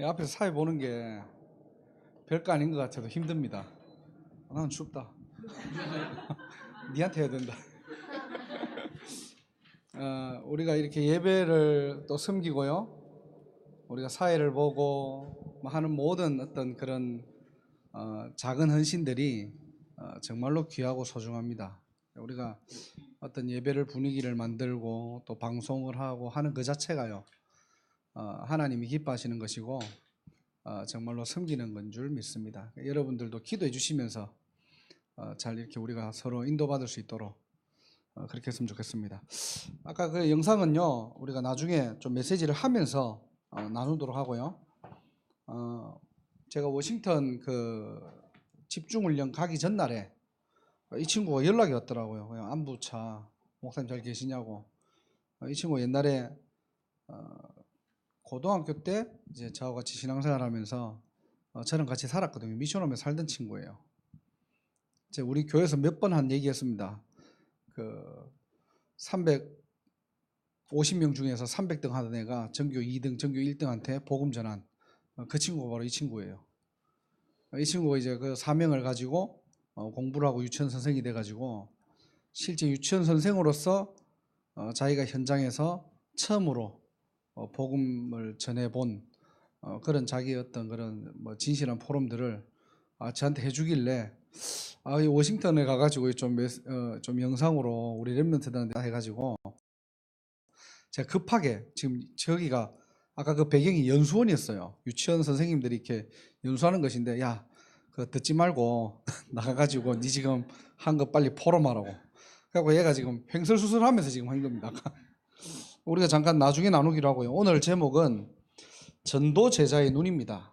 앞에서 사회 보는 게 별거 아닌 것 같아도 힘듭니다. 나는 춥다. 니한테 해야 된다. 우리가 이렇게 예배를 또 섬기고요. 우리가 사회를 보고 하는 모든 어떤 그런 작은 헌신들이 정말로 귀하고 소중합니다. 우리가 어떤 예배를 분위기를 만들고 또 방송을 하고 하는 그 자체가요. 하나님이 기뻐하시는 것이고 정말로 섬기는 건 줄 믿습니다. 여러분들도 기도해 주시면서 잘 이렇게 우리가 서로 인도받을 수 있도록 그렇게 했으면 좋겠습니다. 아까 그 영상은요, 우리가 나중에 좀 메시지를 하면서 나누도록 하고요. 제가 워싱턴 그 집중훈련 가기 전날에 이 친구가 연락이 왔더라고요. 그냥 안부차, 목사님 잘 계시냐고. 이 친구 옛날에 고등학교 때 이제 저하고 같이 신앙생활하면서 저랑 같이 살았거든요. 미션홈에 살던 친구예요. 제가 우리 교회에서 몇 번 한 얘기했습니다. 그 350명 중에서 300등 하던 애가 전교 2등, 전교 1등한테 복음 전한 그 친구가 바로 이 친구예요. 이 친구가 이제 그 사명을 가지고 공부를 하고 유치원 선생이 돼가지고 실제 유치원 선생으로서 자기가 현장에서 처음으로 복음을 전해본 그런 자기 어떤 그런 뭐 진실한 포럼들을 저한테 해주길래 이 워싱턴에 가가지고 좀 영상으로 우리 렘넌트들한테 해가지고 제가 급하게 지금 저기가 아까 그 배경이 연수원이었어요. 유치원 선생님들이 이렇게 연수하는 것인데 야, 그거 듣지 말고 나가가지고 니 지금 한 거 빨리 포럼하라고. 그래갖고 얘가 지금 횡설수설하면서 지금 한 겁니다. 우리가 잠깐 나중에 나누기로 하고요. 오늘 제목은 전도 제자의 눈입니다.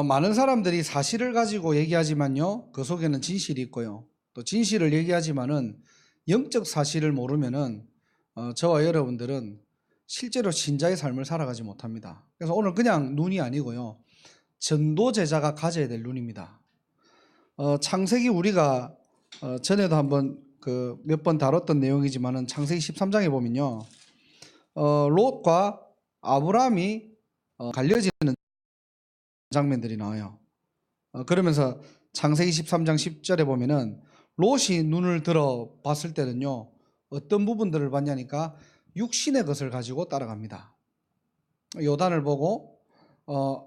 많은 사람들이 사실을 가지고 얘기하지만요, 그 속에는 진실이 있고요. 또 진실을 얘기하지만은 영적 사실을 모르면은 저와 여러분들은 실제로 신자의 삶을 살아가지 못합니다. 그래서 오늘 그냥 눈이 아니고요, 전도 제자가 가져야 될 눈입니다. 창세기 우리가 전에도 한번 그 몇 번 다뤘던 내용이지만은 창세기 13장에 보면요, 롯과 아브라함이 갈려지는 장면들이 나와요. 그러면서 창세기 13장 10절에 보면은 롯이 눈을 들어 봤을 때는요, 어떤 부분들을 봤냐니까 육신의 것을 가지고 따라갑니다. 요단을 보고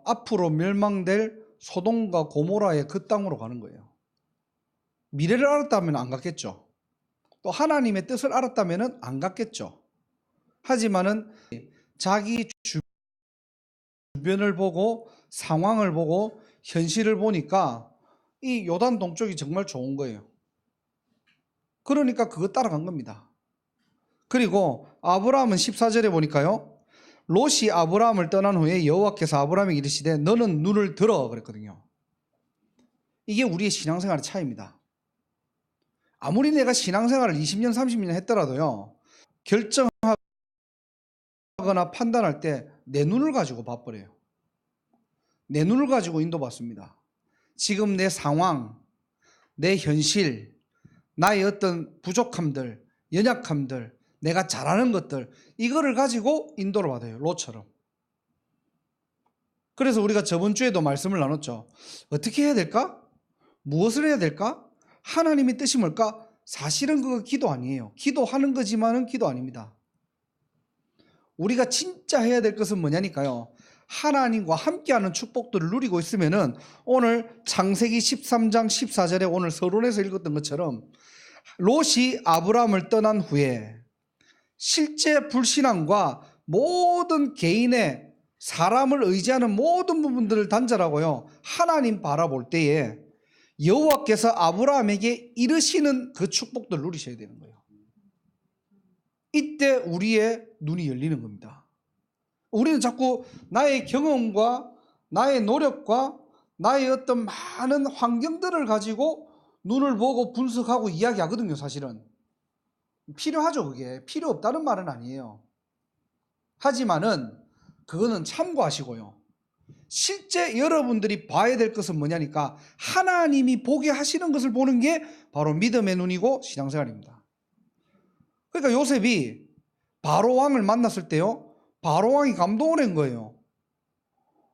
앞으로 멸망될 소돔과 고모라의 그 땅으로 가는 거예요. 미래를 알았다면 안 갔겠죠. 또 하나님의 뜻을 알았다면 안 갔겠죠. 하지만은 자기 주변을 보고 상황을 보고 현실을 보니까 이 요단 동쪽이 정말 좋은 거예요. 그러니까 그거 따라간 겁니다. 그리고 아브라함은 14절에 보니까요, 롯이 아브라함을 떠난 후에 여호와께서 아브라함에게 이르시되 너는 눈을 들어 그랬거든요. 이게 우리의 신앙생활의 차이입니다. 아무리 내가 신앙생활을 20년 30년 했더라도요, 결정하거나 판단할 때 내 눈을 가지고 봐버려요. 내 눈을 가지고 인도받습니다. 지금 내 상황, 내 현실, 나의 어떤 부족함들, 연약함들, 내가 잘하는 것들, 이거를 가지고 인도를 받아요. 롯처럼. 그래서 우리가 저번 주에도 말씀을 나눴죠. 어떻게 해야 될까? 무엇을 해야 될까? 하나님의 뜻이 뭘까? 사실은 그거 기도 아니에요. 기도하는 거지만은 기도 아닙니다. 우리가 진짜 해야 될 것은 뭐냐니까요, 하나님과 함께하는 축복들을 누리고 있으면은 오늘 창세기 13장 14절에 오늘 서론에서 읽었던 것처럼 롯이 아브라함을 떠난 후에 실제 불신앙과 모든 개인의 사람을 의지하는 모든 부분들을 단절하고요, 하나님 바라볼 때에 여호와께서 아브라함에게 이르시는 그 축복들을 누리셔야 되는 거예요. 이때 우리의 눈이 열리는 겁니다. 우리는 자꾸 나의 경험과 나의 노력과 나의 어떤 많은 환경들을 가지고 눈을 보고 분석하고 이야기하거든요. 사실은 필요하죠. 그게 필요 없다는 말은 아니에요. 하지만은 그거는 참고하시고요, 실제 여러분들이 봐야 될 것은 뭐냐니까 하나님이 보게 하시는 것을 보는 게 바로 믿음의 눈이고 신앙생활입니다. 그러니까 요셉이 바로 왕을 만났을 때요, 바로 왕이 감동을 한 거예요.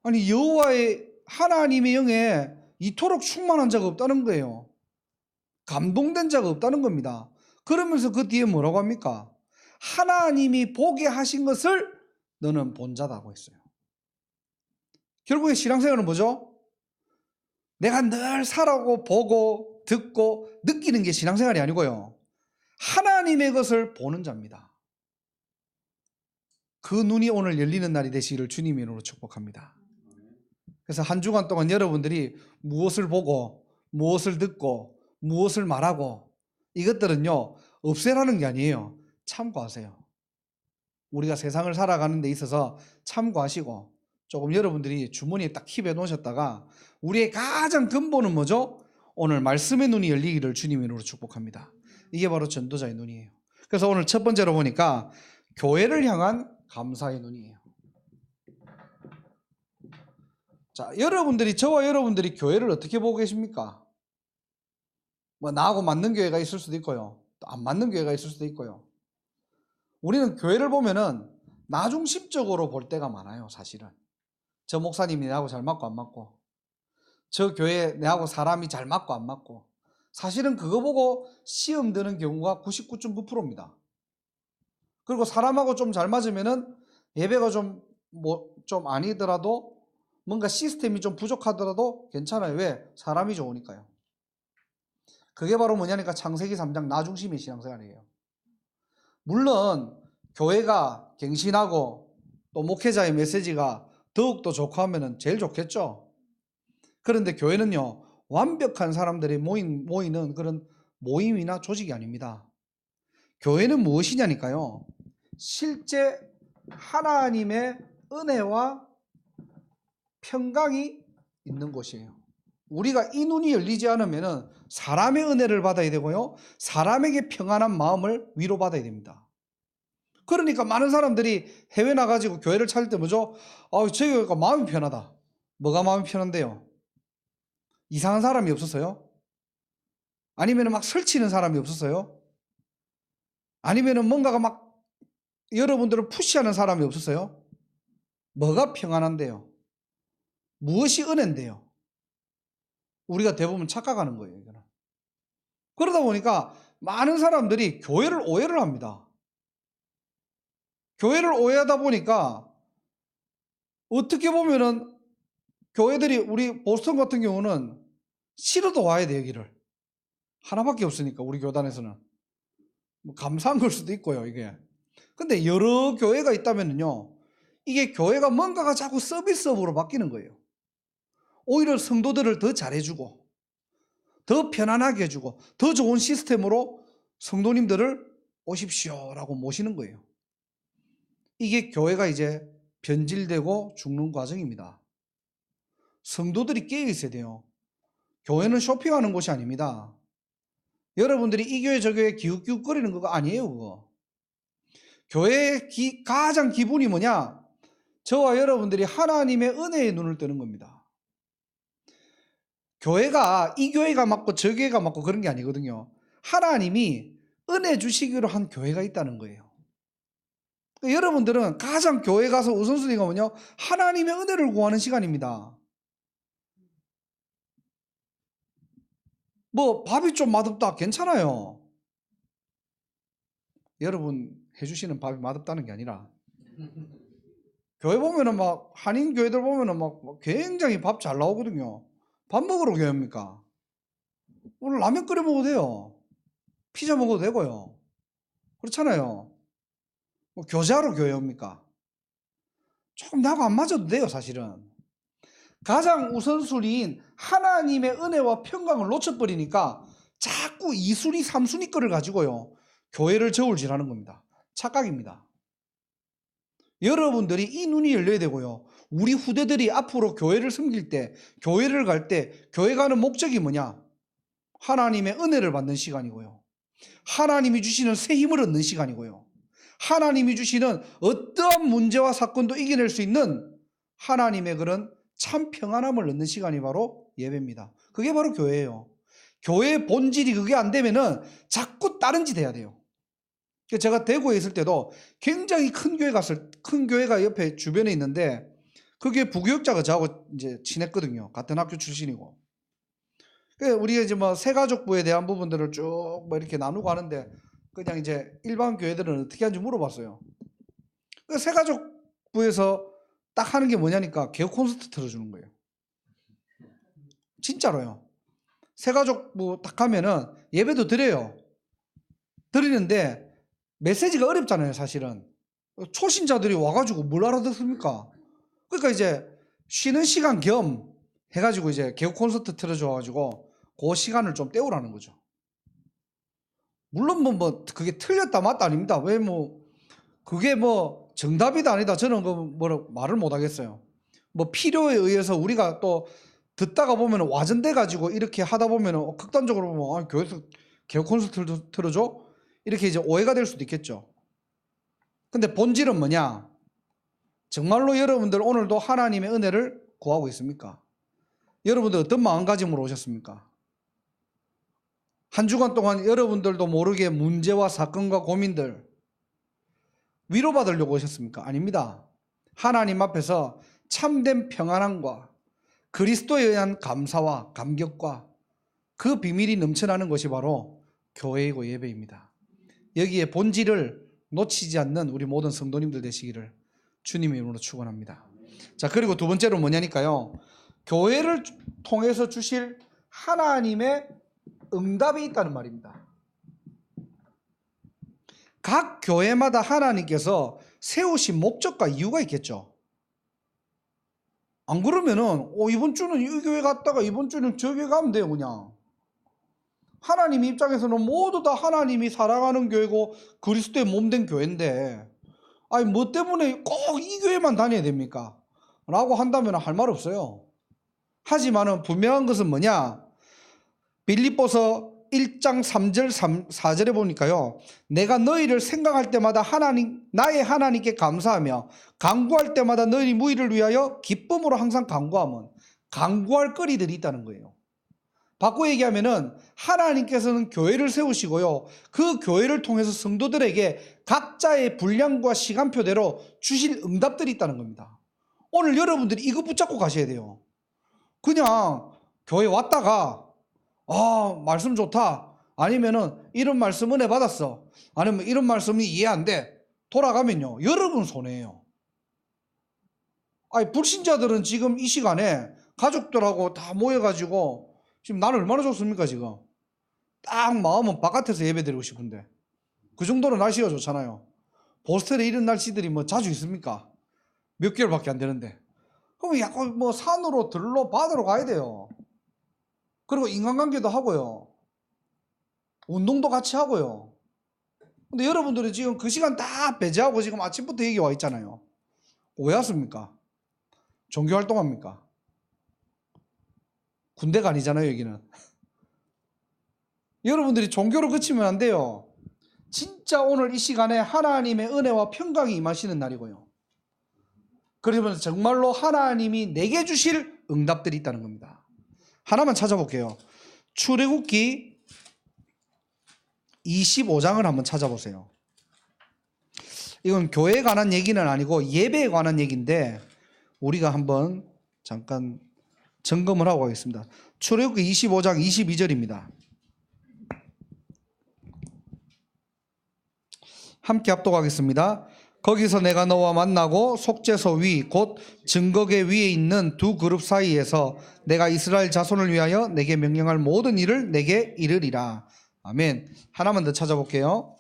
아니, 여호와의 하나님의 영에 이토록 충만한 자가 없다는 거예요. 감동된 자가 없다는 겁니다. 그러면서 그 뒤에 뭐라고 합니까? 하나님이 보게 하신 것을 너는 본 자다고 했어요. 결국에 신앙생활은 뭐죠? 내가 늘 살아고 보고 듣고 느끼는 게 신앙생활이 아니고요, 하나님의 것을 보는 자입니다. 그 눈이 오늘 열리는 날이 되시기를 주님의 이름으로 축복합니다. 그래서 한 주간 동안 여러분들이 무엇을 보고 무엇을 듣고 무엇을 말하고 이것들은요, 없애라는 게 아니에요. 참고하세요. 우리가 세상을 살아가는 데 있어서 참고하시고, 조금 여러분들이 주머니에 딱 킵해 놓으셨다가, 우리의 가장 근본은 뭐죠? 오늘 말씀의 눈이 열리기를 주님의 이름으로 축복합니다. 이게 바로 전도자의 눈이에요. 그래서 오늘 첫 번째로 보니까 교회를 향한 감사의 눈이에요. 자, 저와 여러분들이 교회를 어떻게 보고 계십니까? 뭐 나하고 맞는 교회가 있을 수도 있고요, 또 안 맞는 교회가 있을 수도 있고요. 우리는 교회를 보면은 나중심적으로 볼 때가 많아요. 사실은 저 목사님이 내하고 잘 맞고 안 맞고, 저 교회 내하고 사람이 잘 맞고 안 맞고, 사실은 그거 보고 시험 드는 경우가 99.9%입니다. 그리고 사람하고 좀 잘 맞으면은 예배가 좀 아니더라도, 뭔가 시스템이 좀 부족하더라도 괜찮아요. 왜? 사람이 좋으니까요. 그게 바로 뭐냐니까 창세기 3장 나중심의 신앙생활이에요. 물론 교회가 갱신하고 또 목회자의 메시지가 더욱더 좋고 하면은 제일 좋겠죠. 그런데 교회는요, 완벽한 사람들이 모이는 그런 모임이나 조직이 아닙니다. 교회는 무엇이냐니까요, 실제 하나님의 은혜와 평강이 있는 곳이에요. 우리가 이 눈이 열리지 않으면 사람의 은혜를 받아야 되고요, 사람에게 평안한 마음을 위로받아야 됩니다. 그러니까 많은 사람들이 해외 나가지고 교회를 찾을 때 뭐죠? 저희 교회가 마음이 편하다. 뭐가 마음이 편한데요? 이상한 사람이 없었어요? 아니면 막 설치는 사람이 없었어요? 아니면 뭔가가 막 여러분들을 푸시하는 사람이 없었어요? 뭐가 평안한데요? 무엇이 은혜인데요? 우리가 대부분 착각하는 거예요, 이거는. 그러다 보니까 많은 사람들이 교회를 오해를 합니다. 교회를 오해하다 보니까 어떻게 보면은 교회들이, 우리 보스턴 같은 경우는 싫어도 와야 돼. 여기를 하나밖에 없으니까, 우리 교단에서는 뭐 감사한 걸 수도 있고요, 이게. 근데 여러 교회가 있다면요, 이게 교회가 뭔가가 자꾸 서비스업으로 바뀌는 거예요. 오히려 성도들을 더 잘해주고 더 편안하게 해주고 더 좋은 시스템으로 성도님들을 오십시오라고 모시는 거예요. 이게 교회가 이제 변질되고 죽는 과정입니다. 성도들이 깨어 있어야 돼요. 교회는 쇼핑하는 곳이 아닙니다. 여러분들이 이 교회 저 교회 기웃기웃거리는 거가 아니에요. 그거. 교회의 가장 기본이 뭐냐? 저와 여러분들이 하나님의 은혜의 눈을 뜨는 겁니다. 교회가 이 교회가 맞고 저 교회가 맞고 그런 게 아니거든요. 하나님이 은혜 주시기로 한 교회가 있다는 거예요. 그러니까 여러분들은 가장 교회 가서 우선순위가 뭐냐? 하나님의 은혜를 구하는 시간입니다. 뭐 밥이 좀 맛없다, 괜찮아요. 여러분 해주시는 밥이 맛없다는 게 아니라, 교회 보면은 막 한인 교회들 보면은 막 굉장히 밥 잘 나오거든요. 밥 먹으러 교회입니까? 오늘 라면 끓여 먹어도 돼요. 피자 먹어도 되고요. 그렇잖아요. 뭐 교제하러 교회입니까? 조금 나하고 안 맞아도 돼요, 사실은. 가장 우선순위인 하나님의 은혜와 평강을 놓쳐버리니까 자꾸 2순위, 3순위 거를 가지고요, 교회를 저울질하는 겁니다. 착각입니다. 여러분들이 이 눈이 열려야 되고요, 우리 후대들이 앞으로 교회를 섬길 때, 교회를 갈 때, 교회 가는 목적이 뭐냐? 하나님의 은혜를 받는 시간이고요, 하나님이 주시는 새 힘을 얻는 시간이고요, 하나님이 주시는 어떠한 문제와 사건도 이겨낼 수 있는 하나님의 그런 참 평안함을 얻는 시간이 바로 예배입니다. 그게 바로 교회예요. 교회의 본질이 그게 안 되면은 자꾸 다른 짓 해야 돼요. 제가 대구에 있을 때도 굉장히 큰 교회가 옆에 주변에 있는데 그게 부교육자가 저하고 이제 친했거든요. 같은 학교 출신이고. 우리가 이제 뭐 새가족부에 대한 부분들을 쭉 뭐 이렇게 나누고 하는데 그냥 이제 일반 교회들은 어떻게 하는지 물어봤어요. 새가족부에서 딱 하는 게 뭐냐니까 개혁 콘서트 틀어주는 거예요. 진짜로요. 새가족부 딱 하면은 예배도 드려요. 드리는데 메시지가 어렵잖아요, 사실은. 초신자들이 와가지고 뭘 알아듣습니까? 그러니까 이제 쉬는 시간 겸 해가지고 이제 개혁 콘서트 틀어줘가지고 그 시간을 좀 때우라는 거죠. 물론 뭐 그게 틀렸다 맞다 아닙니다. 왜 뭐 그게 뭐 정답이다 아니다 저는 말을 못 하겠어요. 뭐 필요에 의해서 우리가 또 듣다가 보면 와전돼 가지고 이렇게 하다 보면 극단적으로 보면 교회에서 개혁 콘서트 틀어줘 이렇게 이제 오해가 될 수도 있겠죠. 근데 본질은 뭐냐? 정말로 여러분들 오늘도 하나님의 은혜를 구하고 있습니까? 여러분들 어떤 마음가짐으로 오셨습니까? 한 주간 동안 여러분들도 모르게 문제와 사건과 고민들 위로받으려고 오셨습니까? 아닙니다. 하나님 앞에서 참된 평안함과 그리스도에 의한 감사와 감격과 그 비밀이 넘쳐나는 것이 바로 교회이고 예배입니다. 여기에 본질을 놓치지 않는 우리 모든 성도님들 되시기를 주님의 이름으로 축원합니다. 자, 그리고 두 번째로 뭐냐니까요. 교회를 통해서 주실 하나님의 응답이 있다는 말입니다. 각 교회마다 하나님께서 세우신 목적과 이유가 있겠죠. 안 그러면은 이번 주는 이 교회 갔다가 이번 주는 저 교회 가면 돼요. 그냥 하나님 입장에서는 모두 다 하나님이 사랑하는 교회고 그리스도의 몸된 교회인데 아니 뭐 때문에 꼭 이 교회만 다녀야 됩니까? 라고 한다면 할 말 없어요. 하지만은 분명한 것은 뭐냐? 빌립보서 1장 3절 4절에 보니까요. 내가 너희를 생각할 때마다 나의 하나님께 감사하며 간구할 때마다 너희 무의를 위하여 기쁨으로 항상 간구할 거리들이 있다는 거예요. 바꿔 얘기하면은 하나님께서는 교회를 세우시고요. 그 교회를 통해서 성도들에게 각자의 분량과 시간표대로 주실 응답들이 있다는 겁니다. 오늘 여러분들이 이거 붙잡고 가셔야 돼요. 그냥 교회 왔다가 말씀 좋다. 아니면은 이런 말씀 은혜 받았어. 아니면 이런 말씀이 이해 안 돼. 돌아가면요. 여러분 손해예요. 불신자들은 지금 이 시간에 가족들하고 다 모여가지고 지금 나는 얼마나 좋습니까 지금. 딱 마음은 바깥에서 예배드리고 싶은데 그 정도로 날씨가 좋잖아요. 보스턴에 이런 날씨들이 뭐 자주 있습니까? 몇 개월밖에 안 되는데. 그럼 약간 뭐 산으로 들로 바다로 가야 돼요. 그리고 인간관계도 하고요. 운동도 같이 하고요. 근데 여러분들이 지금 그 시간 다 배제하고 지금 아침부터 여기 와 있잖아요. 왜 왔습니까? 종교활동합니까? 군대가 아니잖아요 여기는. 여러분들이 종교로 그치면 안 돼요. 진짜 오늘 이 시간에 하나님의 은혜와 평강이 임하시는 날이고요. 그러면서 정말로 하나님이 내게 주실 응답들이 있다는 겁니다. 하나만 찾아볼게요. 출애굽기 25장을 한번 찾아보세요. 이건 교회에 관한 얘기는 아니고 예배에 관한 얘기인데 우리가 한번 잠깐 점검을 하고 가겠습니다. 출애굽기 25장 22절입니다. 함께 합독하겠습니다. 거기서 내가 너와 만나고 속죄소 위 곧 증거계 위에 있는 두 그룹 사이에서 내가 이스라엘 자손을 위하여 내게 명령할 모든 일을 내게 이르리라. 아멘. 하나만 더 찾아볼게요.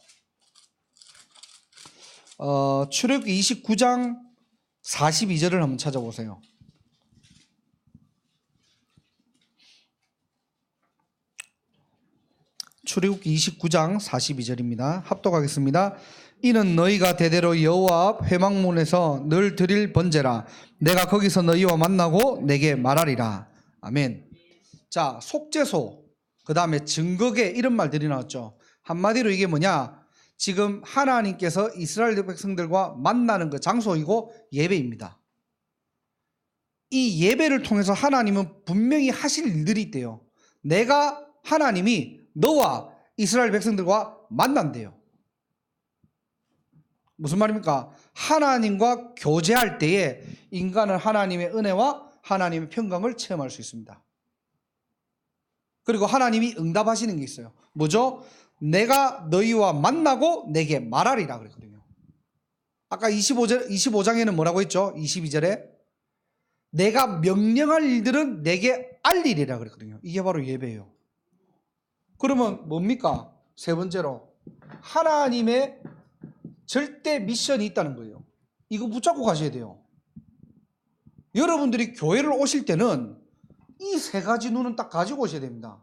출애굽기 29장 42절을 한번 찾아보세요. 출애굽기 29장 42절입니다. 합독하겠습니다. 이는 너희가 대대로 여호와 앞 회막문에서 늘 드릴 번제라. 내가 거기서 너희와 만나고 내게 말하리라. 아멘. 자, 속죄소, 그 다음에 증거계 이런 말들이 나왔죠. 한마디로 이게 뭐냐? 지금 하나님께서 이스라엘 백성들과 만나는 그 장소이고 예배입니다. 이 예배를 통해서 하나님은 분명히 하실 일들이 있대요. 하나님이 너와 이스라엘 백성들과 만난대요. 무슨 말입니까? 하나님과 교제할 때에 인간은 하나님의 은혜와 하나님의 평강을 체험할 수 있습니다. 그리고 하나님이 응답하시는 게 있어요. 뭐죠? 내가 너희와 만나고 내게 말하리라 그랬거든요. 아까 25장에는 뭐라고 했죠? 22절에 내가 명령할 일들은 내게 알리리라 그랬거든요. 이게 바로 예배예요. 그러면 뭡니까? 세 번째로 하나님의 절대 미션이 있다는 거예요. 이거 붙잡고 가셔야 돼요. 여러분들이 교회를 오실 때는 이 세 가지 눈은 딱 가지고 오셔야 됩니다.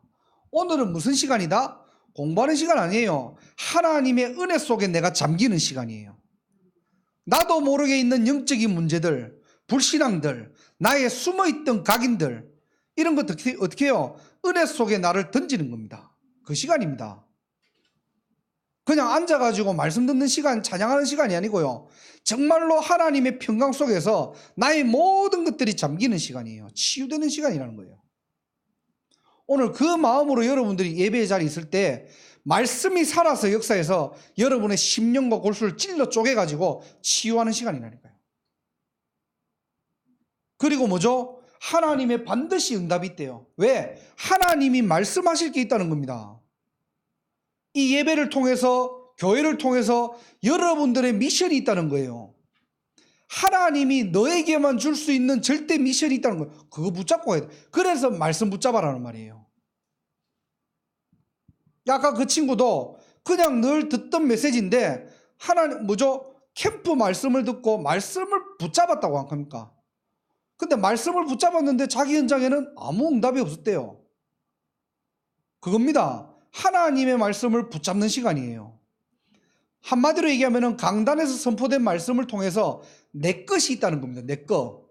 오늘은 무슨 시간이다? 공부하는 시간 아니에요. 하나님의 은혜 속에 내가 잠기는 시간이에요. 나도 모르게 있는 영적인 문제들, 불신앙들, 나의 숨어있던 각인들, 이런 것 어떻게 해요? 은혜 속에 나를 던지는 겁니다. 그 시간입니다. 그냥 앉아가지고 말씀 듣는 시간, 찬양하는 시간이 아니고요. 정말로 하나님의 평강 속에서 나의 모든 것들이 잠기는 시간이에요. 치유되는 시간이라는 거예요. 오늘 그 마음으로 여러분들이 예배의 자리에 있을 때 말씀이 살아서 역사에서 여러분의 심령과 골수를 찔러 쪼개가지고 치유하는 시간이라니까요. 그리고 뭐죠? 하나님의 반드시 응답이 있대요. 왜? 하나님이 말씀하실 게 있다는 겁니다. 이 예배를 통해서, 교회를 통해서 여러분들의 미션이 있다는 거예요. 하나님이 너에게만 줄 수 있는 절대 미션이 있다는 거예요. 그거 붙잡고 가야 돼. 그래서 말씀 붙잡아라는 말이에요. 아까 그 친구도 그냥 늘 듣던 메시지인데 하나님 뭐죠? 캠프 말씀을 듣고 말씀을 붙잡았다고 한 겁니까? 근데 말씀을 붙잡았는데 자기 현장에는 아무 응답이 없었대요. 그겁니다. 하나님의 말씀을 붙잡는 시간이에요. 한마디로 얘기하면 강단에서 선포된 말씀을 통해서 내 것이 있다는 겁니다. 내 것.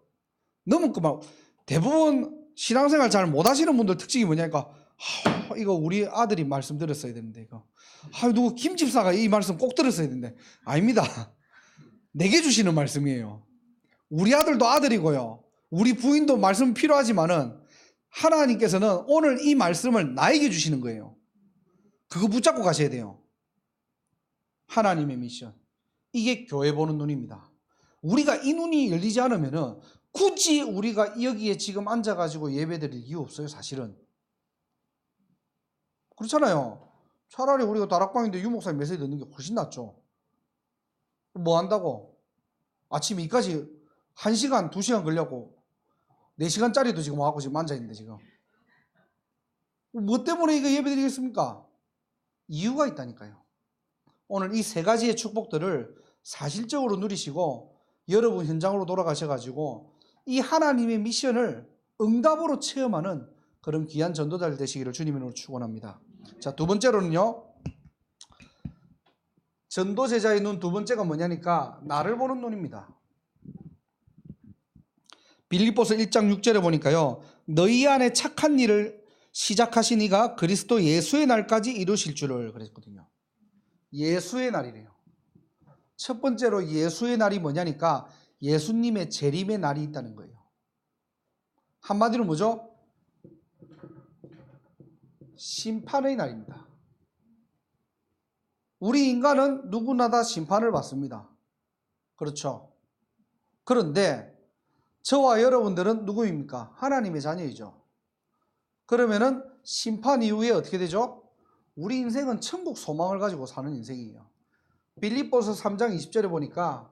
너무 그만 대부분 신앙생활 잘 못하시는 분들 특징이 뭐냐니까 이거 우리 아들이 말씀 들었어야 되는데 이거 누구 김 집사가 이 말씀 꼭 들었어야 되는데 아닙니다. 내게 주시는 말씀이에요. 우리 아들도 아들이고요. 우리 부인도 말씀 필요하지만은 하나님께서는 오늘 이 말씀을 나에게 주시는 거예요. 그거 붙잡고 가셔야 돼요. 하나님의 미션. 이게 교회 보는 눈입니다. 우리가 이 눈이 열리지 않으면은 굳이 우리가 여기에 지금 앉아가지고 예배드릴 이유 없어요, 사실은. 그렇잖아요. 차라리 우리가 다락방인데 유목사님 메시지 듣는 게 훨씬 낫죠. 뭐 한다고? 아침 이까지 1시간, 2시간 걸려고 4시간짜리도 지금 와갖고 지금 앉아있는데 지금. 뭐 때문에 이거 예배 드리겠습니까? 이유가 있다니까요. 오늘 이 세 가지의 축복들을 사실적으로 누리시고 여러분 현장으로 돌아가셔가지고 이 하나님의 미션을 응답으로 체험하는 그런 귀한 전도자들 되시기를 주님으로 축원합니다. 자, 두 번째로는요. 전도 제자의 눈 두 번째가 뭐냐니까 나를 보는 눈입니다. 빌립보서 1장 6절에 보니까요. 너희 안에 착한 일을 시작하신 이가 그리스도 예수의 날까지 이루실 줄을 그랬거든요. 예수의 날이래요. 첫 번째로 예수의 날이 뭐냐니까 예수님의 재림의 날이 있다는 거예요. 한마디로 뭐죠? 심판의 날입니다. 우리 인간은 누구나 다 심판을 받습니다. 그렇죠? 그런데 저와 여러분들은 누구입니까? 하나님의 자녀이죠. 그러면은 심판 이후에 어떻게 되죠? 우리 인생은 천국 소망을 가지고 사는 인생이에요. 빌립보서 3장 20절에 보니까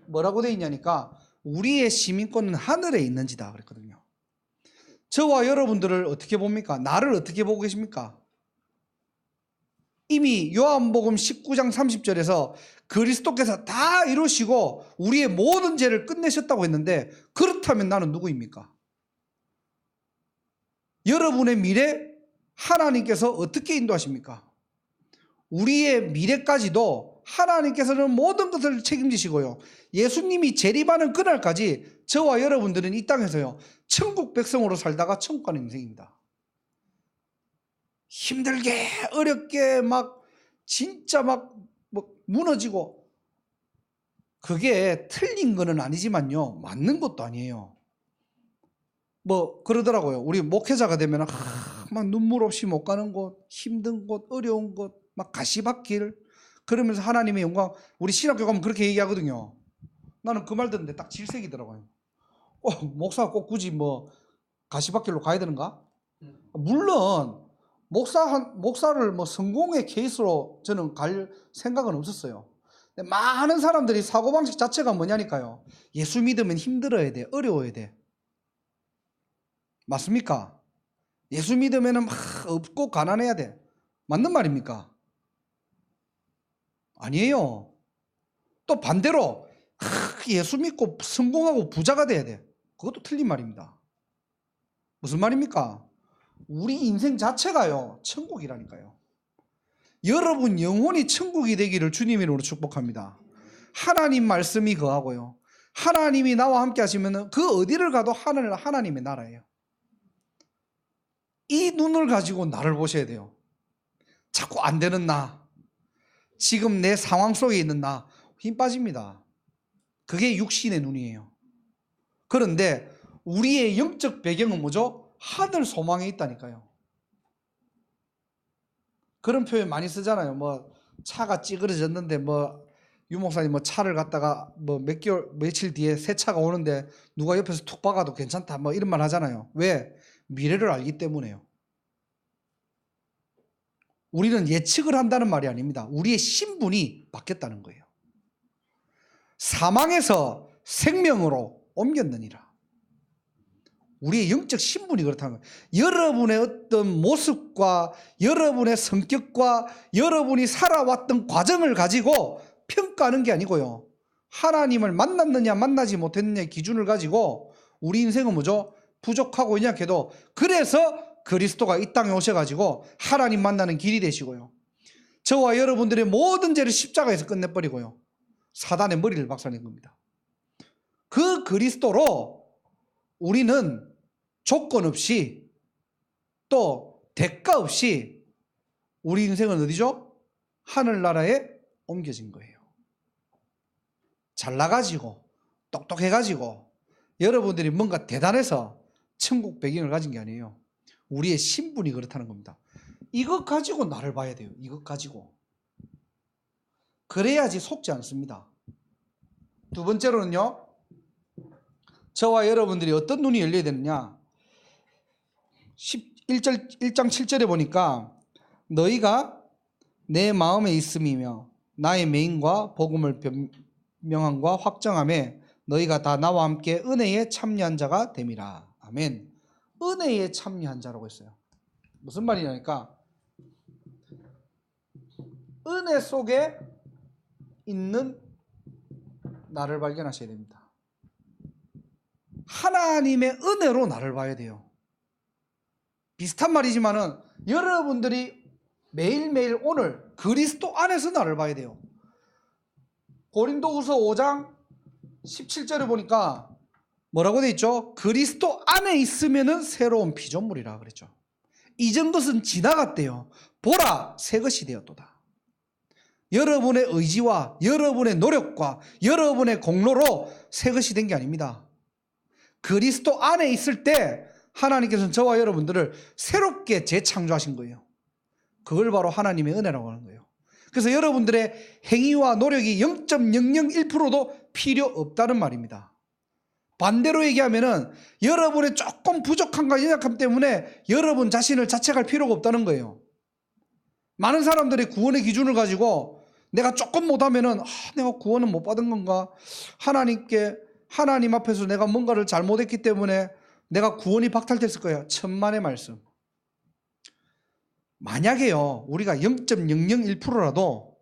뭐라고 돼 있냐니까 우리의 시민권은 하늘에 있는지다 그랬거든요. 저와 여러분들을 어떻게 봅니까? 나를 어떻게 보고 계십니까? 이미 요한복음 19장 30절에서 그리스도께서 다 이루시고 우리의 모든 죄를 끝내셨다고 했는데 그렇다면 나는 누구입니까? 여러분의 미래 하나님께서 어떻게 인도하십니까? 우리의 미래까지도 하나님께서는 모든 것을 책임지시고요. 예수님이 재림하는 그날까지 저와 여러분들은 이 땅에서요. 천국 백성으로 살다가 천국 가는 인생입니다. 힘들게 어렵게 막 진짜 막 무너지고 그게 틀린 거는 아니지만요. 맞는 것도 아니에요. 뭐 그러더라고요. 우리 목회자가 되면 막 눈물 없이 못 가는 곳, 힘든 곳, 어려운 곳, 막 가시밭길, 그러면서 하나님의 영광, 우리 신학교 가면 그렇게 얘기하거든요. 나는 그 말 듣는데 딱 질색이더라고요. 목사가 꼭 굳이 뭐 가시밭길로 가야 되는가? 물론 목사를 뭐 성공의 케이스로 저는 갈 생각은 없었어요. 근데 많은 사람들이 사고방식 자체가 뭐냐니까요. 예수 믿으면 힘들어야 돼, 어려워야 돼. 맞습니까? 예수 믿으면 막 없고 가난해야 돼. 맞는 말입니까? 아니에요. 또 반대로 예수 믿고 성공하고 부자가 돼야 돼. 그것도 틀린 말입니다. 무슨 말입니까? 우리 인생 자체가요, 천국이라니까요. 여러분 영혼이 천국이 되기를 주님 이름으로 축복합니다. 하나님 말씀이 거하고요. 하나님이 나와 함께 하시면 그 어디를 가도 하나님의 나라예요. 이 눈을 가지고 나를 보셔야 돼요. 자꾸 안 되는 나, 지금 내 상황 속에 있는 나, 힘 빠집니다. 그게 육신의 눈이에요. 그런데 우리의 영적 배경은 뭐죠? 하늘 소망에 있다니까요. 그런 표현 많이 쓰잖아요. 뭐 차가 찌그러졌는데 뭐 유목사님 뭐 차를 갖다가 뭐 며칠 뒤에 새 차가 오는데 누가 옆에서 툭 박아도 괜찮다 뭐 이런 말 하잖아요. 왜? 미래를 알기 때문에요. 우리는 예측을 한다는 말이 아닙니다. 우리의 신분이 바뀌었다는 거예요. 사망에서 생명으로 옮겼느니라. 우리의 영적 신분이 그렇다는 거예요. 여러분의 어떤 모습과 여러분의 성격과 여러분이 살아왔던 과정을 가지고 평가하는 게 아니고요. 하나님을 만났느냐 만나지 못했느냐의 기준을 가지고 우리 인생은 뭐죠? 부족하고 연약해도 그래서 그리스도가 이 땅에 오셔가지고 하나님 만나는 길이 되시고요. 저와 여러분들의 모든 죄를 십자가에서 끝내버리고요. 사단의 머리를 박살낸 겁니다. 그 그리스도로 우리는 조건 없이 또 대가 없이 우리 인생은 어디죠? 하늘나라에 옮겨진 거예요. 잘나가지고 똑똑해가지고 여러분들이 뭔가 대단해서 천국 배경을 가진 게 아니에요. 우리의 신분이 그렇다는 겁니다. 이것 가지고 나를 봐야 돼요. 이것 가지고. 그래야지 속지 않습니다. 두 번째로는요, 저와 여러분들이 어떤 눈이 열려야 되느냐. 1장 7절에 보니까 너희가 내 마음에 있음이며 나의 맹인과 복음을 변명함과 확정함에 너희가 다 나와 함께 은혜에 참여한 자가 됨이라. 아멘. 은혜에 참여한 자라고 했어요. 무슨 말이냐니까 은혜 속에 있는 나를 발견하셔야 됩니다. 하나님의 은혜로 나를 봐야 돼요. 비슷한 말이지만은 여러분들이 매일매일 오늘 그리스도 안에서 나를 봐야 돼요. 고린도후서 5장 17절에 보니까 뭐라고 돼 있죠? 그리스도 안에 있으면은 새로운 피조물이라 그랬죠. 이전 것은 지나갔대요. 보라, 새 것이 되었도다. 여러분의 의지와 여러분의 노력과 여러분의 공로로 새 것이 된 게 아닙니다. 그리스도 안에 있을 때 하나님께서는 저와 여러분들을 새롭게 재창조하신 거예요. 그걸 바로 하나님의 은혜라고 하는 거예요. 그래서 여러분들의 행위와 노력이 0.001%도 필요 없다는 말입니다. 반대로 얘기하면은 여러분의 조금 부족함과 연약함 때문에 여러분 자신을 자책할 필요가 없다는 거예요. 많은 사람들이 구원의 기준을 가지고 내가 조금 못하면은 내가 구원은 못 받은 건가? 하나님 앞에서 내가 뭔가를 잘못했기 때문에 내가 구원이 박탈됐을 거야. 천만의 말씀. 만약에요, 우리가 0.001%라도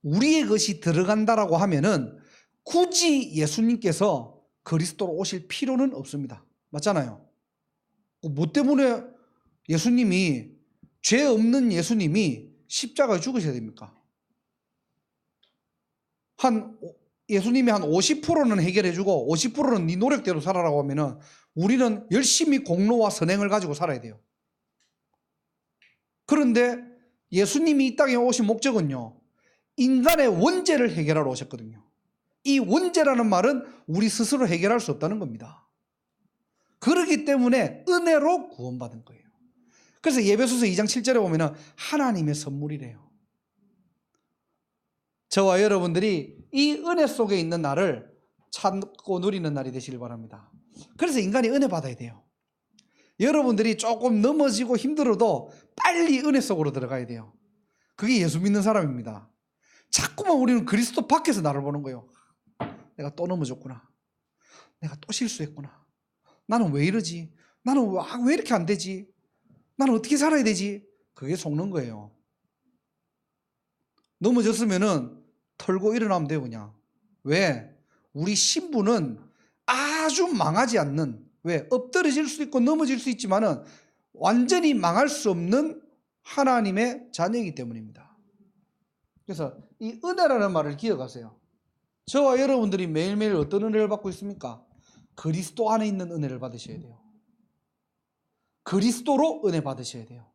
우리의 것이 들어간다라고 하면은 굳이 예수님께서 그리스도로 오실 필요는 없습니다. 맞잖아요. 뭐 때문에 예수님이, 죄 없는 예수님이 십자가에 죽으셔야 됩니까? 예수님이 한 50%는 해결해주고 50%는 네 노력대로 살아라고 하면은 우리는 열심히 공로와 선행을 가지고 살아야 돼요. 그런데 예수님이 이 땅에 오신 목적은요, 인간의 원죄를 해결하러 오셨거든요. 이 원죄라는 말은 우리 스스로 해결할 수 없다는 겁니다. 그렇기 때문에 은혜로 구원받은 거예요. 그래서 예배소서 2장 7절에 보면 하나님의 선물이래요. 저와 여러분들이 이 은혜 속에 있는 날을 찾고 누리는 날이 되시길 바랍니다. 그래서 인간이 은혜 받아야 돼요. 여러분들이 조금 넘어지고 힘들어도 빨리 은혜 속으로 들어가야 돼요. 그게 예수 믿는 사람입니다. 자꾸만 우리는 그리스도 밖에서 나를 보는 거예요. 내가 또 넘어졌구나. 내가 또 실수했구나. 나는 왜 이러지? 나는 왜 이렇게 안 되지? 나는 어떻게 살아야 되지? 그게 속는 거예요. 넘어졌으면은 털고 일어나면 돼요, 그냥. 왜? 우리 신분은 아주 망하지 않는, 왜? 엎드러질 수 있고 넘어질 수 있지만은 완전히 망할 수 없는 하나님의 자녀이기 때문입니다. 그래서 이 은혜라는 말을 기억하세요. 저와 여러분들이 매일매일 어떤 은혜를 받고 있습니까? 그리스도 안에 있는 은혜를 받으셔야 돼요. 그리스도로 은혜 받으셔야 돼요.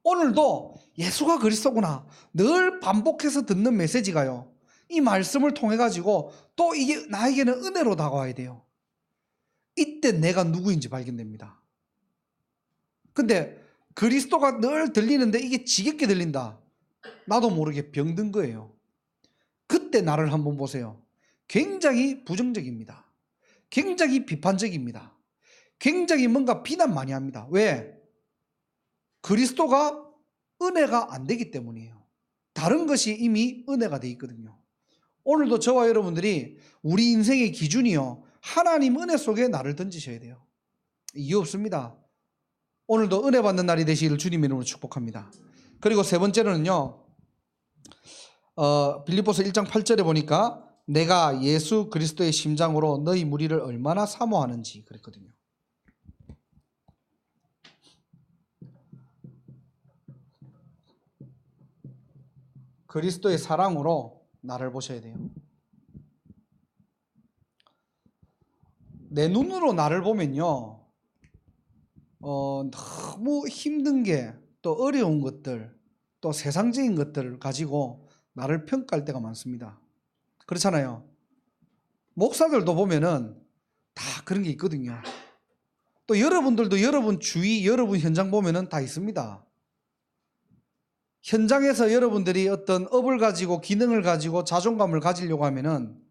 오늘도 예수가 그리스도구나 늘 반복해서 듣는 메시지가요, 이 말씀을 통해 가지고 또 이게 나에게는 은혜로 다가와야 돼요. 이때 내가 누구인지 발견됩니다. 근데 그리스도가 늘 들리는데 이게 지겹게 들린다, 나도 모르게 병든 거예요. 그때 나를 한번 보세요. 굉장히 부정적입니다. 굉장히 비판적입니다. 굉장히 뭔가 비난 많이 합니다. 왜? 그리스도가 은혜가 안 되기 때문이에요. 다른 것이 이미 은혜가 돼 있거든요. 오늘도 저와 여러분들이 우리 인생의 기준이요, 하나님 은혜 속에 나를 던지셔야 돼요. 이유 없습니다. 오늘도 은혜 받는 날이 되시기를 주님의 이름으로 축복합니다. 그리고 세 번째로는요, 빌립보서 1장 8절에 보니까 내가 예수 그리스도의 심장으로 너희 무리를 얼마나 사모하는지 그랬거든요. 그리스도의 사랑으로 나를 보셔야 돼요. 내 눈으로 나를 보면요, 너무 힘든 게, 또 어려운 것들, 또 세상적인 것들을 가지고 나를 평가할 때가 많습니다. 그렇잖아요. 목사들도 보면은 다 그런 게 있거든요. 또 여러분들도 여러분 주위, 여러분 현장 보면은 다 있습니다. 현장에서 여러분들이 어떤 업을 가지고 기능을 가지고 자존감을 가지려고 하면은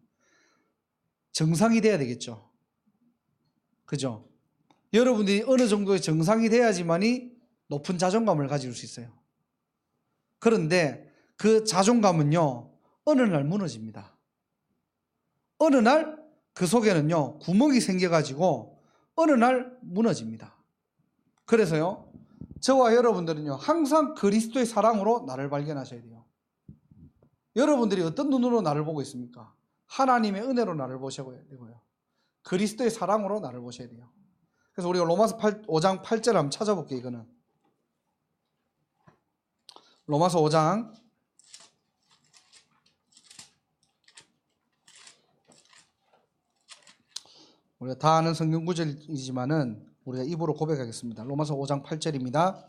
정상이 돼야 되겠죠. 그죠? 여러분들이 어느 정도의 정상이 돼야지만이 높은 자존감을 가질 수 있어요. 그런데 그 자존감은요, 어느 날 무너집니다. 어느 날 그 속에는요, 구멍이 생겨가지고 어느 날 무너집니다. 그래서요, 저와 여러분들은요, 항상 그리스도의 사랑으로 나를 발견하셔야 돼요. 여러분들이 어떤 눈으로 나를 보고 있습니까? 하나님의 은혜로 나를 보셔야 되고요, 그리스도의 사랑으로 나를 보셔야 돼요. 그래서 우리가 로마서 5장 8절 한번 찾아볼게요. 이거는 로마서 5장 우리가 다 아는 성경 구절이지만은 우리가 입으로 고백하겠습니다. 로마서 5장 8절입니다.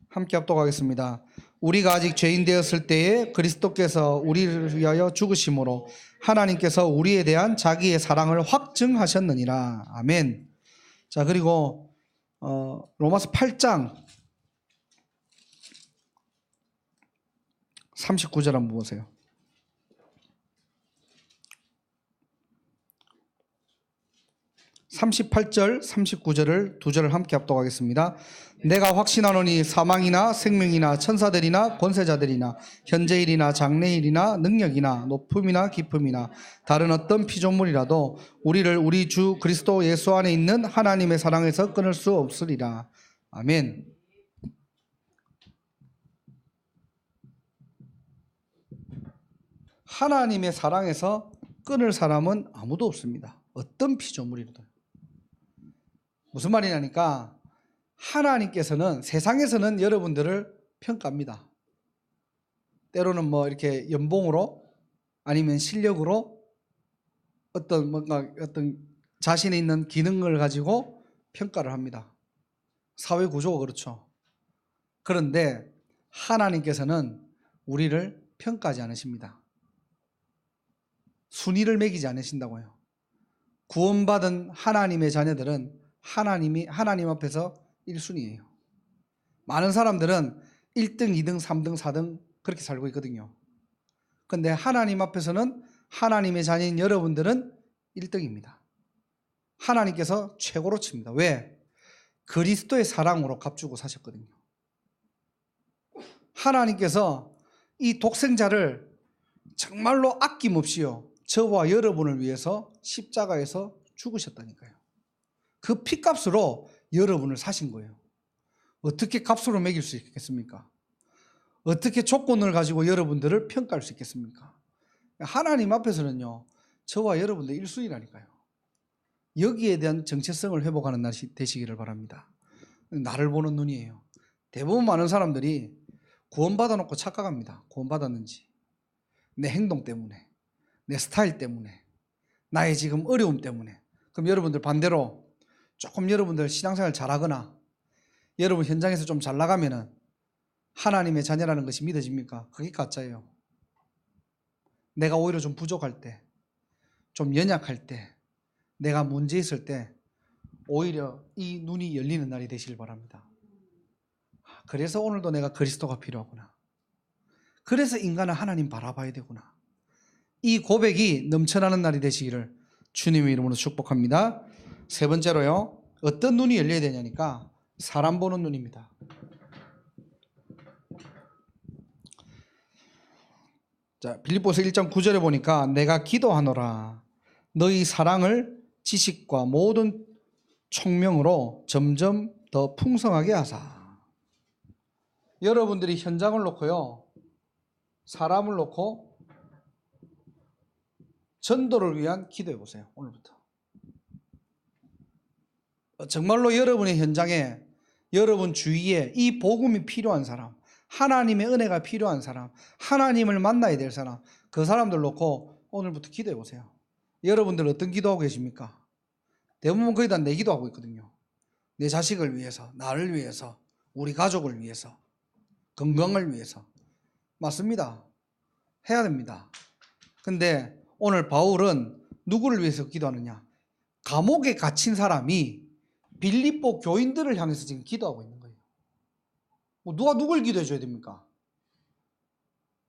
함께 합독하겠습니다. 우리가 아직 죄인 되었을 때에 그리스도께서 우리를 위하여 죽으심으로 하나님께서 우리에 대한 자기의 사랑을 확증하셨느니라. 아멘. 자, 그리고 로마서 8장 39절 한번 보세요. 38절, 39절을 두 절을 함께 합독하겠습니다. 내가 확신하노니 사망이나 생명이나 천사들이나 권세자들이나 현재일이나 장래일이나 능력이나 높음이나 깊음이나 다른 어떤 피조물이라도 우리를 우리 주 그리스도 예수 안에 있는 하나님의 사랑에서 끊을 수 없으리라. 아멘. 하나님의 사랑에서 끊을 사람은 아무도 없습니다. 어떤 피조물이라도. 무슨 말이냐니까, 하나님께서는 세상에서는 여러분들을 평가합니다. 때로는 뭐 이렇게 연봉으로 아니면 실력으로 어떤 자신에 있는 기능을 가지고 평가를 합니다. 사회 구조가 그렇죠. 그런데 하나님께서는 우리를 평가하지 않으십니다. 순위를 매기지 않으신다고요. 구원받은 하나님의 자녀들은 하나님 앞에서 1순위예요. 많은 사람들은 1등, 2등, 3등, 4등 그렇게 살고 있거든요. 근데 하나님 앞에서는 하나님의 자녀인 여러분들은 1등입니다. 하나님께서 최고로 칩니다. 왜? 그리스도의 사랑으로 값주고 사셨거든요. 하나님께서 이 독생자를 정말로 아낌없이요, 저와 여러분을 위해서 십자가에서 죽으셨다니까요. 그 피값으로 여러분을 사신 거예요. 어떻게 값으로 매길 수 있겠습니까? 어떻게 조건을 가지고 여러분들을 평가할 수 있겠습니까? 하나님 앞에서는요, 저와 여러분들 1순위라니까요. 여기에 대한 정체성을 회복하는 날이 되시기를 바랍니다. 나를 보는 눈이에요. 대부분 많은 사람들이 구원받아 놓고 착각합니다. 구원받았는지. 내 행동 때문에, 내 스타일 때문에, 나의 지금 어려움 때문에. 그럼 여러분들 반대로 조금 여러분들 신앙생활 잘하거나 여러분 현장에서 좀 잘 나가면은 하나님의 자녀라는 것이 믿어집니까? 그게 가짜예요. 내가 오히려 좀 부족할 때, 좀 연약할 때, 내가 문제 있을 때 오히려 이 눈이 열리는 날이 되시길 바랍니다. 그래서 오늘도 내가 그리스도가 필요하구나. 그래서 인간은 하나님 바라봐야 되구나. 이 고백이 넘쳐나는 날이 되시기를 주님의 이름으로 축복합니다. 세 번째로요, 어떤 눈이 열려야 되냐니까 사람 보는 눈입니다. 자, 빌립보서 1장 9절에 보니까 내가 기도하노라 너희 사랑을 지식과 모든 총명으로 점점 더 풍성하게 하사. 여러분들이 현장을 놓고요, 사람을 놓고 전도를 위한 기도해 보세요. 오늘부터 정말로 여러분의 현장에, 여러분 주위에 이 복음이 필요한 사람, 하나님의 은혜가 필요한 사람, 하나님을 만나야 될 사람, 그 사람들 놓고 오늘부터 기도해 보세요. 여러분들 어떤 기도하고 계십니까? 대부분 거의 다 내 기도하고 있거든요. 내 자식을 위해서, 나를 위해서, 우리 가족을 위해서, 건강을 위해서. 맞습니다. 해야 됩니다. 근데 오늘 바울은 누구를 위해서 기도하느냐? 감옥에 갇힌 사람이 빌립보 교인들을 향해서 지금 기도하고 있는 거예요. 누가 누굴 기도해 줘야 됩니까?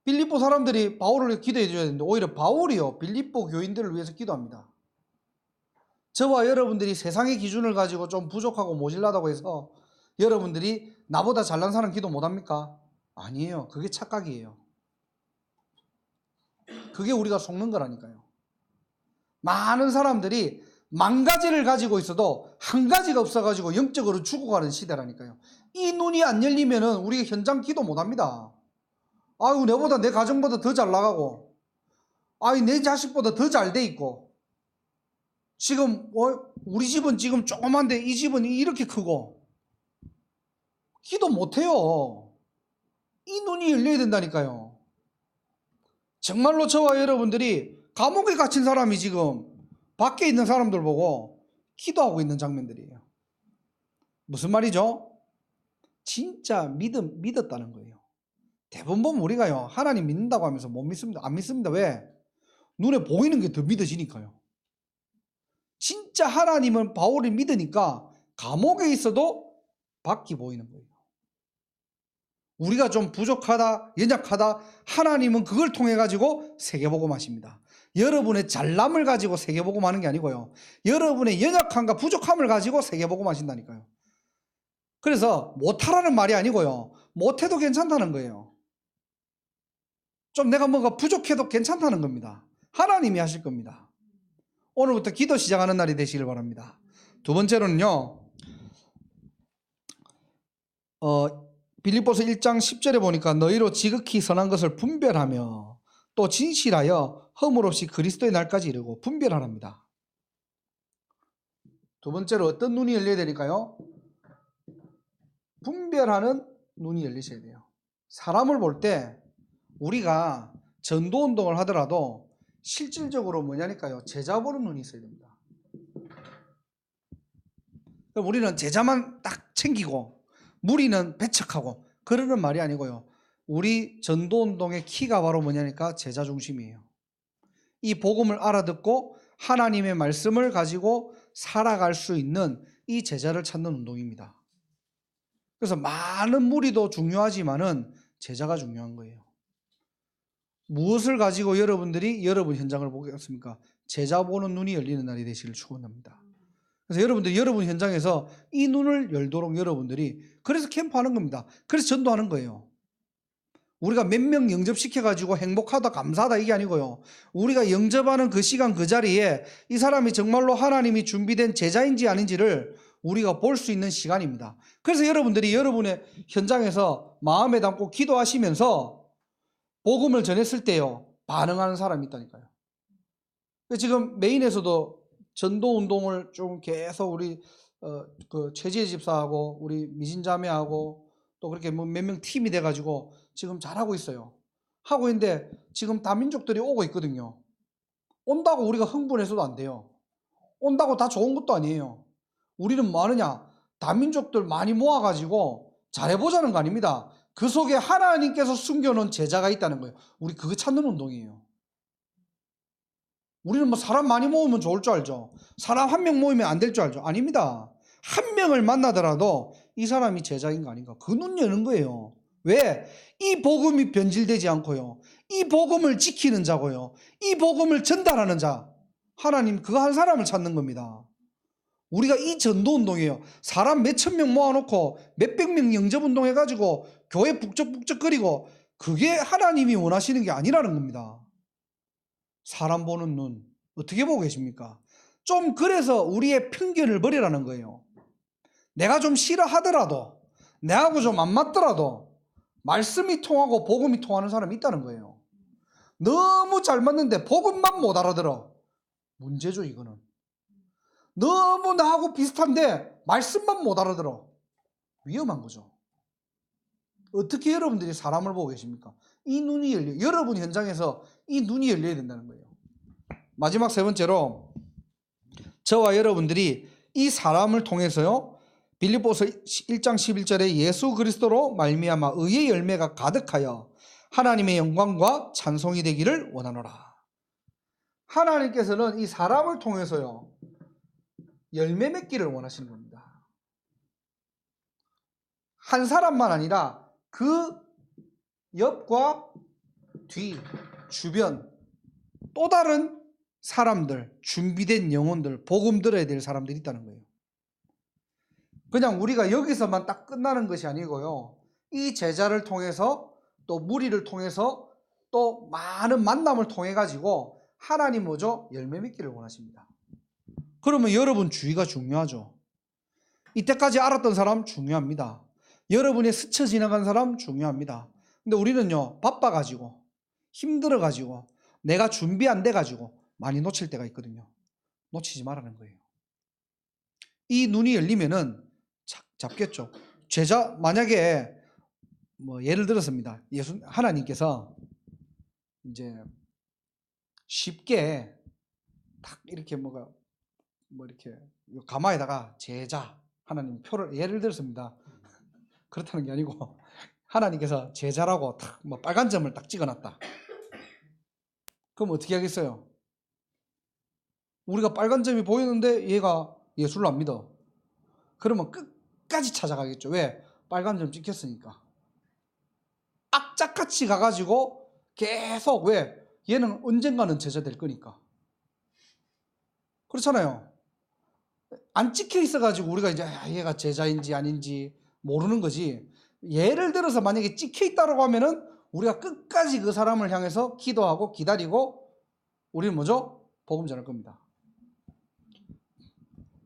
빌립보 사람들이 바울을 기도해 줘야 되는데 오히려 바울이요, 빌립보 교인들을 위해서 기도합니다. 저와 여러분들이 세상의 기준을 가지고 좀 부족하고 모질라다고 해서 여러분들이 나보다 잘난 사람 기도 못합니까? 아니에요. 그게 착각이에요. 그게 우리가 속는 거라니까요. 많은 사람들이 만 가지를 가지고 있어도 한 가지가 없어가지고 영적으로 죽어가는 시대라니까요. 이 눈이 안 열리면은 우리가 현장 기도 못합니다. 아유, 내보다, 내 가정보다 더 잘 나가고, 아유, 내 자식보다 더 잘 돼 있고, 지금 우리 집은 지금 조그만데 이 집은 이렇게 크고, 기도 못해요. 이 눈이 열려야 된다니까요. 정말로 저와 여러분들이 감옥에 갇힌 사람이 지금 밖에 있는 사람들 보고 기도하고 있는 장면들이에요. 무슨 말이죠? 진짜 믿었다는 거예요. 대부분 보면 우리가요, 하나님 믿는다고 하면서 못 믿습니다. 안 믿습니다. 왜? 눈에 보이는 게 더 믿어지니까요. 진짜 하나님은 바울이 믿으니까 감옥에 있어도 밖이 보이는 거예요. 우리가 좀 부족하다, 연약하다, 하나님은 그걸 통해 가지고 세계복음하십니다. 여러분의 잘남을 가지고 세계복음하는 게 아니고요, 여러분의 연약함과 부족함을 가지고 세계복음하신다니까요. 그래서 못하라는 말이 아니고요, 못해도 괜찮다는 거예요. 좀 내가 뭔가 부족해도 괜찮다는 겁니다. 하나님이 하실 겁니다. 오늘부터 기도 시작하는 날이 되시길 바랍니다. 두 번째로는요, 빌립보서 1장 10절에 보니까 너희로 지극히 선한 것을 분별하며 또 진실하여 허물 없이 그리스도의 날까지 이르고 분별하랍니다. 두 번째로 어떤 눈이 열려야 되니까요? 분별하는 눈이 열리셔야 돼요. 사람을 볼 때 우리가 전도운동을 하더라도 실질적으로 뭐냐니까요? 제자 보는 눈이 있어야 됩니다. 우리는 제자만 딱 챙기고 무리는 배척하고 그러는 말이 아니고요, 우리 전도운동의 키가 바로 뭐냐니까 제자 중심이에요. 이 복음을 알아듣고 하나님의 말씀을 가지고 살아갈 수 있는 이 제자를 찾는 운동입니다. 그래서 많은 무리도 중요하지만은 제자가 중요한 거예요. 무엇을 가지고 여러분들이 여러분 현장을 보겠습니까? 제자 보는 눈이 열리는 날이 되시길 축원합니다. 그래서 여러분들이 여러분 현장에서 이 눈을 열도록 여러분들이 그래서 캠프하는 겁니다. 그래서 전도하는 거예요. 우리가 몇 명 영접시켜가지고 행복하다 감사하다 이게 아니고요. 우리가 영접하는 그 시간 그 자리에 이 사람이 정말로 하나님이 준비된 제자인지 아닌지를 우리가 볼 수 있는 시간입니다. 그래서 여러분들이 여러분의 현장에서 마음에 담고 기도하시면서 복음을 전했을 때요 반응하는 사람이 있다니까요. 지금 메인에서도 전도 운동을 좀 계속 우리 그 최지혜 집사하고 우리 미진자매하고 또 그렇게 뭐 몇 명 팀이 돼가지고 지금 잘하고 있어요. 하고 있는데 지금 다민족들이 오고 있거든요. 온다고 우리가 흥분해서도 안 돼요. 온다고 다 좋은 것도 아니에요. 우리는 뭐 하느냐? 다민족들 많이 모아가지고 잘해보자는 거 아닙니다. 그 속에 하나님께서 숨겨놓은 제자가 있다는 거예요. 우리 그거 찾는 운동이에요. 우리는 뭐 사람 많이 모으면 좋을 줄 알죠. 사람 한 명 모이면 안 될 줄 알죠. 아닙니다. 한 명을 만나더라도 이 사람이 제자인 거 아닌가. 그 눈 여는 거예요. 왜? 이 복음이 변질되지 않고요. 이 복음을 지키는 자고요. 이 복음을 전달하는 자. 하나님 그거 한 사람을 찾는 겁니다. 우리가 이 전도운동이에요. 사람 몇천 명 모아놓고 몇백 명 영접운동 해가지고 교회 북적북적거리고 그게 하나님이 원하시는 게 아니라는 겁니다. 사람 보는 눈 어떻게 보고 계십니까? 좀 그래서 우리의 편견을 버리라는 거예요. 내가 좀 싫어하더라도 내하고 좀 안 맞더라도 말씀이 통하고 복음이 통하는 사람이 있다는 거예요. 너무 잘 맞는데 복음만 못 알아들어. 문제죠 이거는. 너무 나하고 비슷한데 말씀만 못 알아들어. 위험한 거죠. 어떻게 여러분들이 사람을 보고 계십니까? 이 눈이 열려. 여러분 현장에서 이 눈이 열려야 된다는 거예요. 마지막 세 번째로 저와 여러분들이 이 사람을 통해서요. 빌립보서 1장 11절에 예수 그리스도로 말미암아 의의 열매가 가득하여 하나님의 영광과 찬송이 되기를 원하노라. 하나님께서는 이 사람을 통해서요. 열매 맺기를 원하시는 겁니다. 한 사람만 아니라 그 옆과 뒤, 주변 또 다른 사람들, 준비된 영혼들, 복음 들어야 될 사람들이 있다는 거예요. 그냥 우리가 여기서만 딱 끝나는 것이 아니고요. 이 제자를 통해서 또 무리를 통해서 또 많은 만남을 통해 가지고 하나님 뭐죠? 열매 맺기를 원하십니다. 그러면 여러분 주의가 중요하죠. 이때까지 알았던 사람 중요합니다. 여러분의 스쳐 지나간 사람 중요합니다. 근데 우리는요 바빠가지고 힘들어가지고 내가 준비 안 돼가지고 많이 놓칠 때가 있거든요. 놓치지 말라는 거예요. 이 눈이 열리면은 잡겠죠. 제자 만약에 뭐 예를 들었습니다. 하나님께서 이제 쉽게 딱 이렇게 뭐 이렇게 가마에다가 제자 하나님 표를 예를 들었습니다. 그렇다는 게 아니고 하나님께서 제자라고 딱 뭐 빨간 점을 딱 찍어놨다. 그럼 어떻게 하겠어요? 우리가 빨간 점이 보이는데 얘가 예수를 안 믿어. 그러면 끝까지 찾아가겠죠. 왜? 빨간 점 찍혔으니까. 악착같이 가가지고 계속 왜? 얘는 언젠가는 제자 될 거니까. 그렇잖아요. 안 찍혀 있어가지고 우리가 이제 얘가 제자인지 아닌지 모르는 거지. 예를 들어서 만약에 찍혀 있다고 하면은 우리가 끝까지 그 사람을 향해서 기도하고 기다리고 우리는 뭐죠? 복음 전할 겁니다.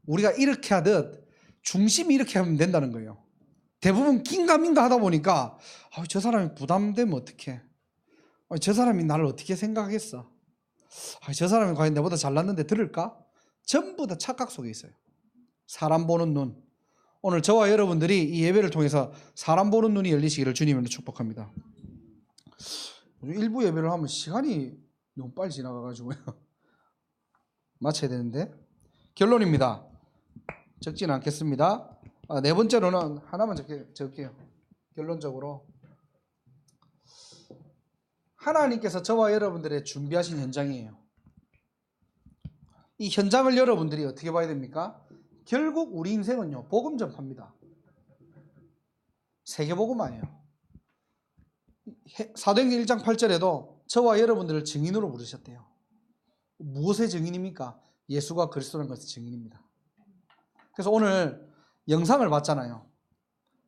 우리가 이렇게 하듯 중심이 이렇게 하면 된다는 거예요. 대부분 긴가민가 하다 보니까 저 사람이 부담되면 어떡해? 저 사람이 나를 어떻게 생각하겠어? 저 사람이 과연 내보다 잘났는데 들을까? 전부 다 착각 속에 있어요. 사람 보는 눈. 오늘 저와 여러분들이 이 예배를 통해서 사람 보는 눈이 열리시기를 주님으로 축복합니다. 일부 예배를 하면 시간이 너무 빨리 지나가가지고요. 마쳐야 되는데. 결론입니다. 적지는 않겠습니다. 네 번째로는 하나만 적게요. 결론적으로 하나님께서 저와 여러분들의 준비하신 현장이에요. 이 현장을 여러분들이 어떻게 봐야 됩니까? 결국 우리 인생은요, 복음 전파입니다. 세계복음 아니에요. 사도행전 1장 8절에도 저와 여러분들을 증인으로 부르셨대요. 무엇의 증인입니까? 예수가 그리스도라는 것의 증인입니다. 그래서 오늘 영상을 봤잖아요.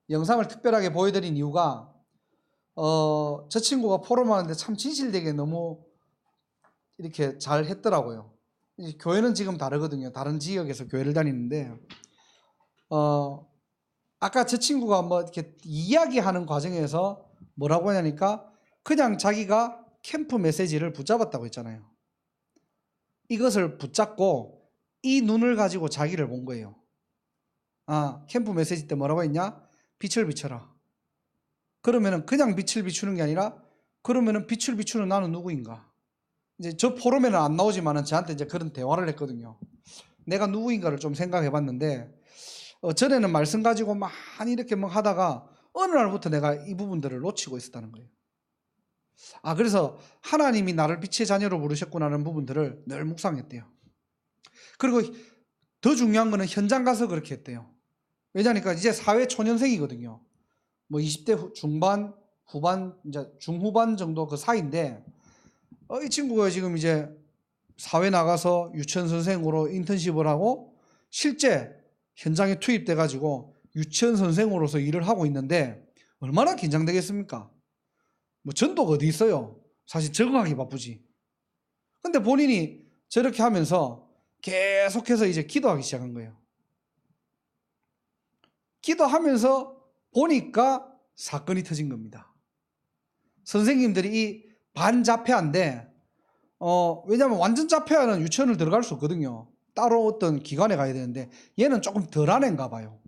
영상을 특별하게 보여드린 이유가 저 친구가 포럼하는데 참 진실되게 너무 이렇게 잘 했더라고요. 교회는 지금 다르거든요. 다른 지역에서 교회를 다니는데 아까 저 친구가 뭐 이렇게 이야기하는 과정에서 뭐라고 하냐니까 그냥 자기가 캠프 메시지를 붙잡았다고 했잖아요. 이것을 붙잡고 이 눈을 가지고 자기를 본 거예요. 캠프 메시지 때 뭐라고 했냐? 빛을 비춰라. 그러면은 그냥 빛을 비추는 게 아니라 그러면은 빛을 비추는 나는 누구인가? 이제 저 포럼에는 안 나오지만은 저한테 이제 그런 대화를 했거든요. 내가 누구인가를 좀 생각해 봤는데 전에는 말씀 가지고 많이 이렇게 막 하다가 어느 날부터 내가 이 부분들을 놓치고 있었다는 거예요. 그래서 하나님이 나를 빛의 자녀로 부르셨구나라는 부분들을 늘 묵상했대요. 그리고 더 중요한 거는 현장 가서 그렇게 했대요. 왜냐니까 이제 사회 초년생이거든요. 뭐 20대 중반, 후반, 이제 중후반 정도 그 사이인데 이 친구가 지금 이제 사회 나가서 유치원 선생으로 인턴십을 하고 실제 현장에 투입돼 가지고 유치원 선생으로서 일을 하고 있는데 얼마나 긴장되겠습니까? 뭐 전도가 어디 있어요? 사실 적응하기 바쁘지. 근데 본인이 저렇게 하면서 계속해서 이제 기도하기 시작한 거예요. 기도하면서 보니까 사건이 터진 겁니다. 선생님들이 이 반자폐아인데 왜냐하면 완전 자폐아는 유치원을 들어갈 수 없거든요. 따로 어떤 기관에 가야 되는데 얘는 조금 덜한 애인가 봐요.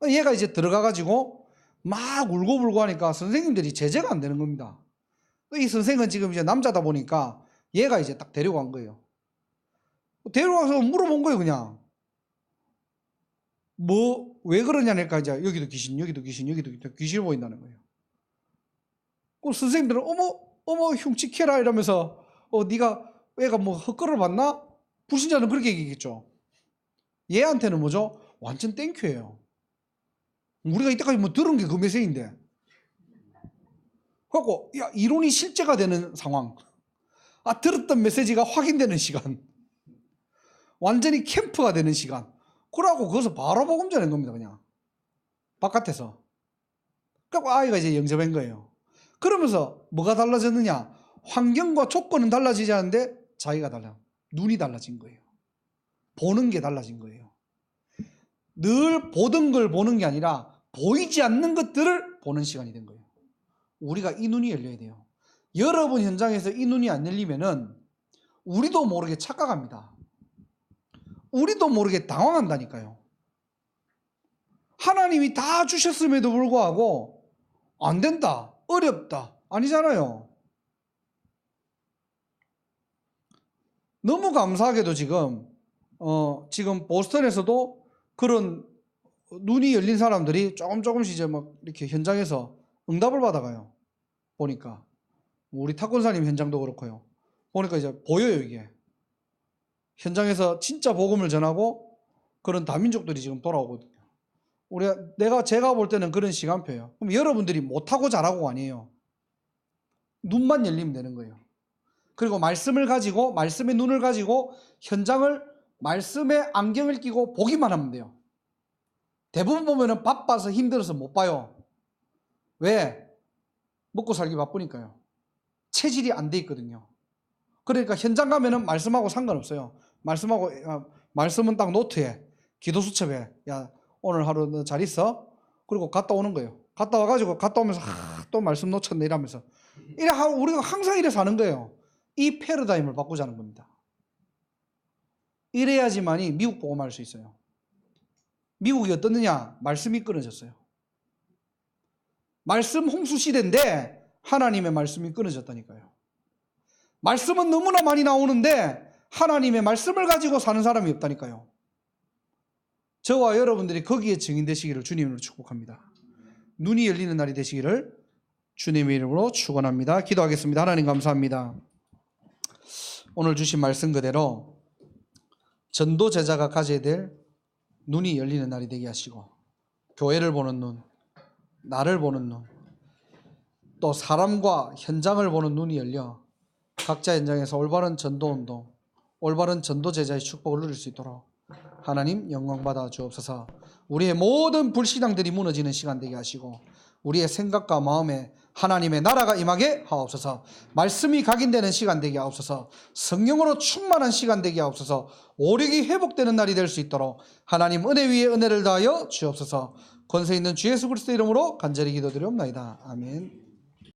얘가 이제 들어가가지고 막 울고불고 하니까 선생님들이 제재가 안 되는 겁니다. 이 선생은 지금 이제 남자다 보니까 얘가 이제 딱 데려간 거예요. 데려가서 물어본 거예요, 그냥. 왜 그러냐니까 이제 여기도 귀신, 여기도 귀신, 여기도 귀신 보인다는 거예요. 그 선생님들은 어머 흉측해라 이러면서 네가 애가 뭐 헛걸을 봤나? 불신자는 그렇게 얘기했겠죠. 얘한테는 뭐죠? 완전 땡큐예요. 우리가 이때까지 뭐 들은 게 그 메시지인데. 그래갖고 이론이 실제가 되는 상황. 들었던 메시지가 확인되는 시간. 완전히 캠프가 되는 시간. 그러고 거기서 바로 복음 전한 겁니다, 그냥. 바깥에서. 그래갖고 아이가 이제 영접한 거예요. 그러면서 뭐가 달라졌느냐? 환경과 조건은 달라지지 않는데 자기가 눈이 달라진 거예요. 보는 게 달라진 거예요. 늘 보던 걸 보는 게 아니라 보이지 않는 것들을 보는 시간이 된 거예요. 우리가 이 눈이 열려야 돼요. 여러분 현장에서 이 눈이 안 열리면은 우리도 모르게 착각합니다. 우리도 모르게 당황한다니까요. 하나님이 다 주셨음에도 불구하고 안 된다, 어렵다, 아니잖아요. 너무 감사하게도 지금 보스턴에서도 그런 눈이 열린 사람들이 조금씩 이제 막 이렇게 현장에서 응답을 받아가요. 보니까 우리 탁권사님 현장도 그렇고요. 보니까 이제 보여요, 이게. 현장에서 진짜 복음을 전하고 그런 다민족들이 지금 돌아오거든요. 제가 볼 때는 그런 시간표예요. 그럼 여러분들이 못하고 잘하고 아니에요. 눈만 열리면 되는 거예요. 그리고 말씀의 눈을 가지고 현장을 말씀의 안경을 끼고 보기만 하면 돼요. 대부분 보면은 바빠서 힘들어서 못 봐요. 왜? 먹고 살기 바쁘니까요. 체질이 안 돼 있거든요. 그러니까 현장 가면은 말씀하고 상관없어요. 말씀은 딱 노트에, 기도 수첩에, 야, 오늘 하루 너 잘 있어? 그리고 갔다 오는 거예요. 갔다 와가지고 갔다 오면서 또 말씀 놓쳤네 이러면서 우리가 항상 이래 사는 거예요. 이 패러다임을 바꾸자는 겁니다. 이래야지만이 미국 복음할 수 있어요. 미국이 어떻느냐? 말씀이 끊어졌어요. 말씀 홍수 시대인데 하나님의 말씀이 끊어졌다니까요. 말씀은 너무나 많이 나오는데 하나님의 말씀을 가지고 사는 사람이 없다니까요. 저와 여러분들이 거기에 증인 되시기를 주님으로 축복합니다. 눈이 열리는 날이 되시기를 주님의 이름으로 축원합니다. 기도하겠습니다. 하나님 감사합니다. 오늘 주신 말씀 그대로 전도 제자가 가져야 될 눈이 열리는 날이 되게 하시고, 교회를 보는 눈, 나를 보는 눈, 또 사람과 현장을 보는 눈이 열려 각자 현장에서 올바른 전도운동, 올바른 전도 제자의 축복을 누릴 수 있도록 하나님 영광 받아 주옵소서. 우리의 모든 불신앙들이 무너지는 시간 되게 하시고, 우리의 생각과 마음에 하나님의 나라가 임하게 하옵소서. 말씀이 각인되는 시간 되게 하옵소서. 성령으로 충만한 시간 되게 하옵소서. 오력이 회복되는 날이 될 수 있도록 하나님 은혜 위에 은혜를 더하여 주옵소서. 권세 있는 주 예수 그리스도 이름으로 간절히 기도드리옵나이다. 아멘.